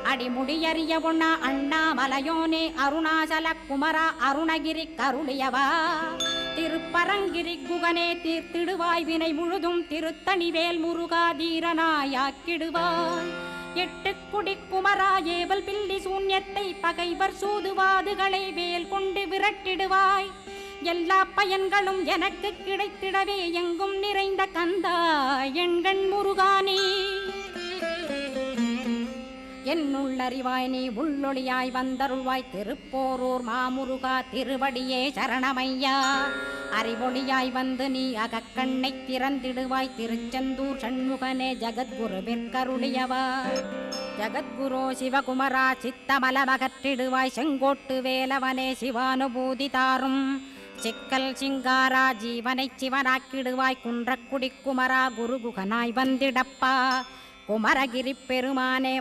அடிமுடியறிய ஒண்ணா அண்ணாமலையோனே அருணாசல குமரா அருணகிரி கருளியவா திருப்பரங்கிரி குகனே தீர்த்திடுவாய் வினை முழுதும் திருத்தணிவேல் முருகா தீரனாயாக்கிடுவாய் எட்டு குடி குமரா ஏவல் பில்லி சூன்யத்தை பகைவர் சூதுவாதுகளை வேல் கொண்டு விரட்டிடுவாய் எல்லா பயன்களும் எனக்கு கிடைத்திடவே எங்கும் நிறைந்த கந்தா எண்கண் முருகானே என்னுள்ளறிவாய் நீ உள்ளொளியாய் வந்தருள்வாய் திருப்போரூர் மாமுருகா திருவடியே சரணமையா அறிவொளியாய் வந்து நீ அகக்கண்ணை திறந்திடுவாய் திருச்செந்தூர் சண்முகனே ஜகத்குருவிற்கருளியவா ஜகத்குரு சிவகுமரா சித்தமலமகற்றிடுவாய் செங்கோட்டு வேலவனே சிவானுபூதி தாரும் சிக்கல் சிங்காரா ஜீவனை சிவனாக்கிடுவாய் குன்றக்குடி குமரா குருகுகனாய் வந்திடப்பா குமரகிரி பெருமானே